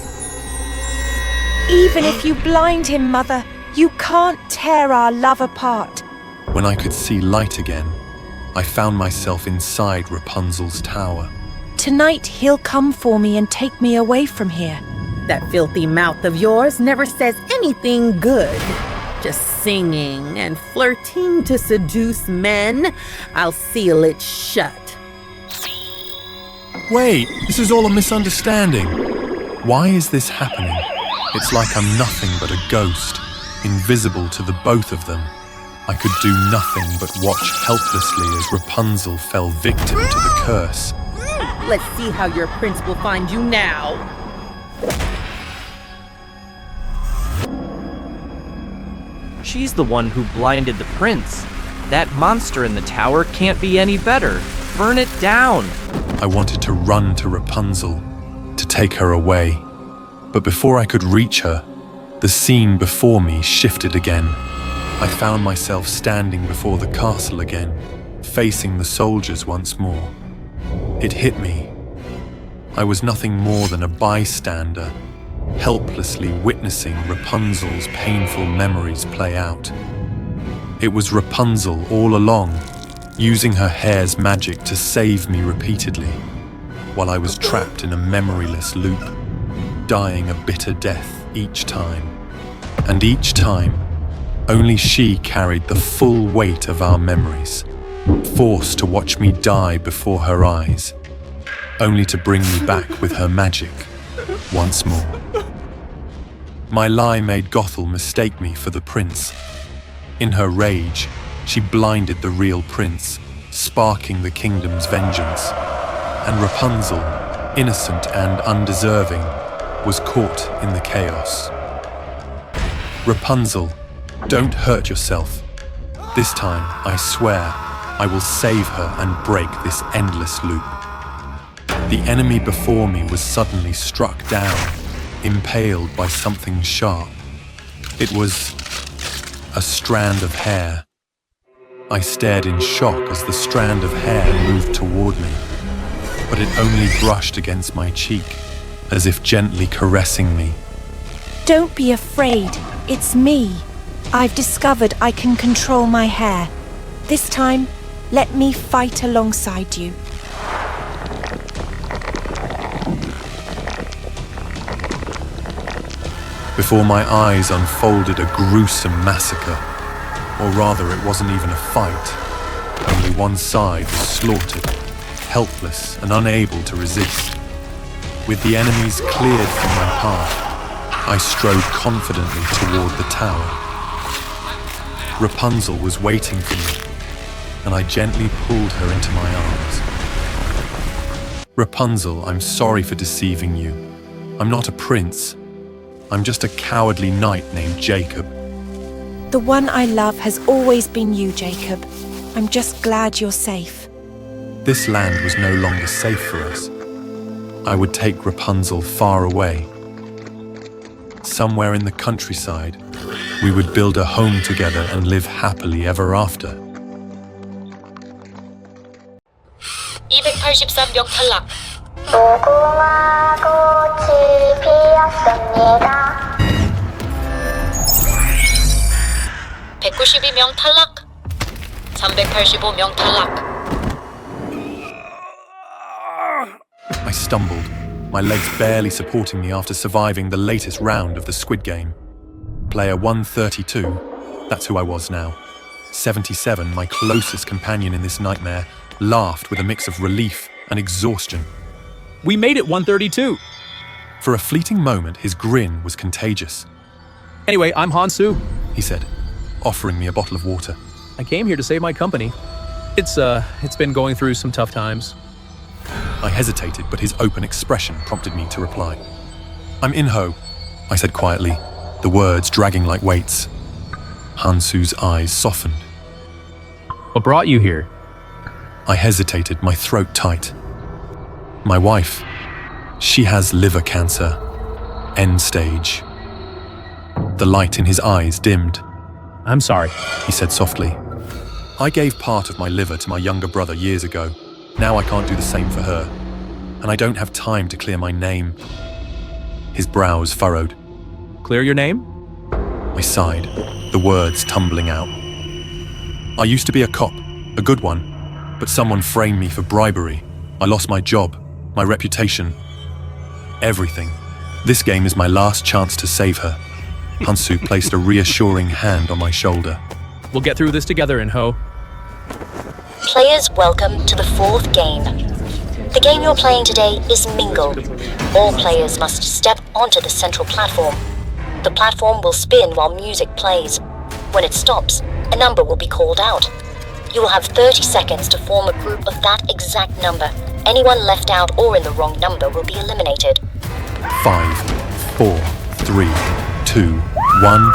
Even if you blind him, Mother, you can't tear our love apart. When I could see light again, I found myself inside Rapunzel's tower. Tonight he'll come for me and take me away from here. That filthy mouth of yours never says anything good. Just singing and flirting to seduce men. I'll seal it shut. Wait, this is all a misunderstanding. Why is this happening? It's like I'm nothing but a ghost, invisible to the both of them. I could do nothing but watch helplessly as Rapunzel fell victim to the curse. Let's see how your prince will find you now. She's the one who blinded the prince. That monster in the tower can't be any better. Burn it down. I wanted to run to Rapunzel, to take her away. But before I could reach her, the scene before me shifted again. I found myself standing before the castle again, facing the soldiers once more. It hit me. I was nothing more than a bystander, helplessly witnessing Rapunzel's painful memories play out. It was Rapunzel all along, using her hair's magic to save me repeatedly, while I was trapped in a memoryless loop, dying a bitter death each time. And each time, only she carried the full weight of our memories, forced to watch me die before her eyes, only to bring me back with her magic once more. My lie made Gothel mistake me for the prince. In her rage, she blinded the real prince, sparking the kingdom's vengeance. And Rapunzel, innocent and undeserving, was caught in the chaos. Rapunzel, don't hurt yourself. This time, I swear, I will save her and break this endless loop. The enemy before me was suddenly struck down, impaled by something sharp. It was a strand of hair. I stared in shock as the strand of hair moved toward me, but it only brushed against my cheek, as if gently caressing me. Don't be afraid, it's me. I've discovered I can control my hair. This time, let me fight alongside you. Before my eyes unfolded a gruesome massacre, or rather it wasn't even a fight. Only one side was slaughtered, helpless and unable to resist. With the enemies cleared from my path, I strode confidently toward the tower. Rapunzel was waiting for me, and I gently pulled her into my arms. Rapunzel, I'm sorry for deceiving you. I'm not a prince. I'm just a cowardly knight named Jacob. The one I love has always been you, Jacob. I'm just glad you're safe. This land was no longer safe for us. I would take Rapunzel far away. Somewhere in the countryside, we would build a home together and live happily ever after. 283명 탈락. 192명 탈락. 385명 탈락. I stumbled, my legs barely supporting me after surviving the latest round of the Squid Game. Player 132, that's who I was now. 77, my closest companion in this nightmare, laughed with a mix of relief and exhaustion. We made it, 132! For a fleeting moment, his grin was contagious. Anyway, I'm Hansu, he said, offering me a bottle of water. I came here to save my company. It's been going through some tough times. I hesitated, but his open expression prompted me to reply. I'm Inho, I said quietly, the words dragging like weights. Hansu's eyes softened. What brought you here? I hesitated, my throat tight. My wife, she has liver cancer, end stage. The light in his eyes dimmed. I'm sorry, he said softly. I gave part of my liver to my younger brother years ago. Now I can't do the same for her, and I don't have time to clear my name. His brows furrowed. Clear your name? I sighed, the words tumbling out. I used to be a cop, a good one, but someone framed me for bribery. I lost my job, my reputation, everything. This game is my last chance to save her. Hansu placed a reassuring hand on my shoulder. We'll get through this together, Inho. Players, welcome to the 4th game. The game you're playing today is Mingle. All players must step onto the central platform. The platform will spin while music plays. When it stops, a number will be called out. You will have 30 seconds to form a group of that exact number. Anyone left out or in the wrong number will be eliminated. 5, 4, 3, 2, 1.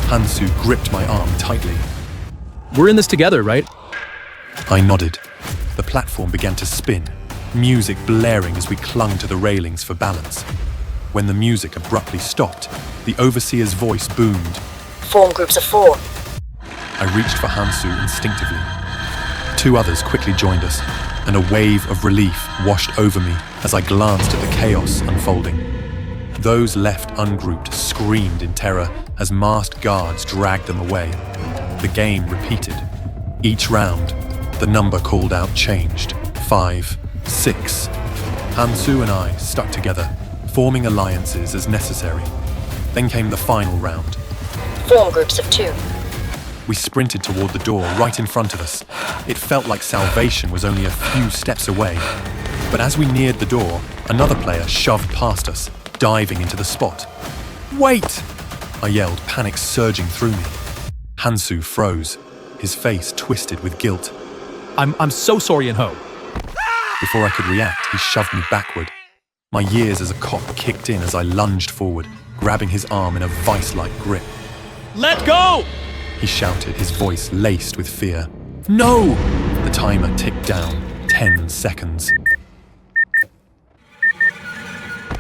Hansu gripped my arm tightly. We're in this together, right? I nodded. The platform began to spin, music blaring as we clung to the railings for balance. When the music abruptly stopped, the overseer's voice boomed. Form groups of 4. I reached for Hansu instinctively. 2 others quickly joined us, and a wave of relief washed over me as I glanced at the chaos unfolding. Those left ungrouped screamed in terror as masked guards dragged them away. The game repeated. Each round, the number called out changed. 5, 6. Hansu and I stuck together, forming alliances as necessary. Then came the final round. Form groups of 2. We sprinted toward the door right in front of us. It felt like salvation was only a few steps away. But as we neared the door, another player shoved past us, diving into the spot. "Wait!" I yelled, panic surging through me. Hansu froze, his face twisted with guilt. I'm so sorry, Inho. Before I could react, he shoved me backward. My years as a cop kicked in as I lunged forward, grabbing his arm in a vice-like grip. Let go! He shouted, his voice laced with fear. No! The timer ticked down, 10 seconds.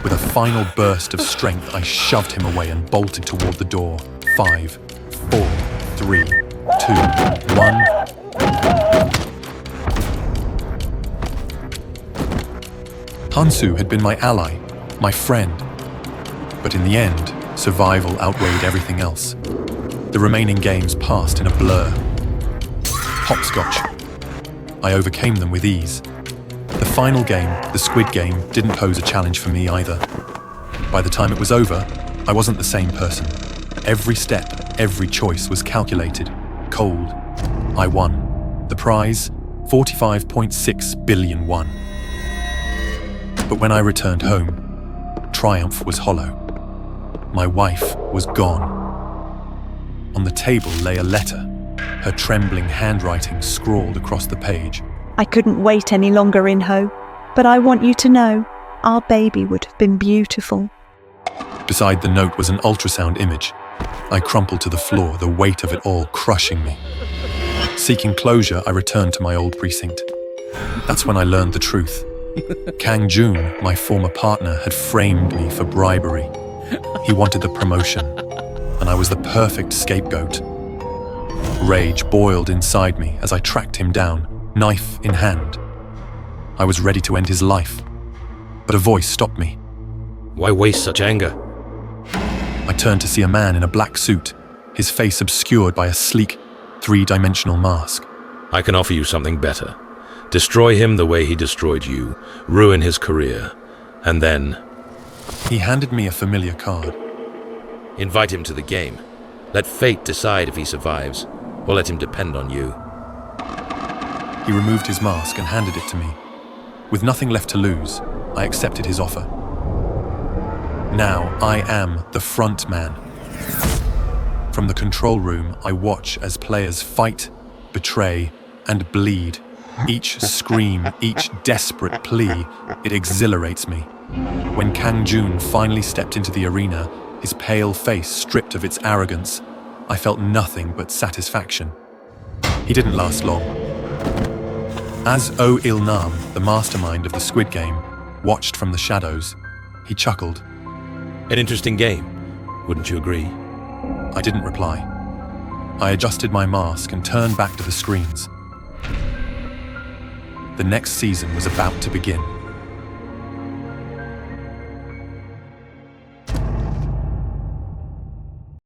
With a final burst of strength, I shoved him away and bolted toward the door. 5, 4, 3, 2, 1. Hansu had been my ally, my friend. But in the end, survival outweighed everything else. The remaining games passed in a blur. Hopscotch. I overcame them with ease. The final game, the Squid Game, didn't pose a challenge for me either. By the time it was over, I wasn't the same person. Every step, every choice was calculated, cold. I won. The prize, 45.6 billion won. But when I returned home, triumph was hollow. My wife was gone. On the table lay a letter, her trembling handwriting scrawled across the page. I couldn't wait any longer, Inho, but I want you to know our baby would have been beautiful. Beside the note was an ultrasound image. I crumpled to the floor, the weight of it all crushing me. Seeking closure, I returned to my old precinct. That's when I learned the truth. Kang Jun, my former partner, had framed me for bribery. He wanted the promotion, and I was the perfect scapegoat. Rage boiled inside me as I tracked him down, knife in hand. I was ready to end his life, but a voice stopped me. Why waste such anger? I turned to see a man in a black suit, his face obscured by a sleek, three-dimensional mask. I can offer you something better. Destroy him the way he destroyed you, ruin his career, and then... He handed me a familiar card. Invite him to the game. Let fate decide if he survives, or let him depend on you. He removed his mask and handed it to me. With nothing left to lose, I accepted his offer. Now I am the front man. From the control room, I watch as players fight, betray, and bleed. Each scream, each desperate plea, it exhilarates me. When Kang Jun finally stepped into the arena, his pale face stripped of its arrogance, I felt nothing but satisfaction. He didn't last long. As Oh Il-nam, the mastermind of the Squid Game, watched from the shadows, he chuckled. An interesting game, wouldn't you agree? I didn't reply. I adjusted my mask and turned back to the screens. The next season was about to begin.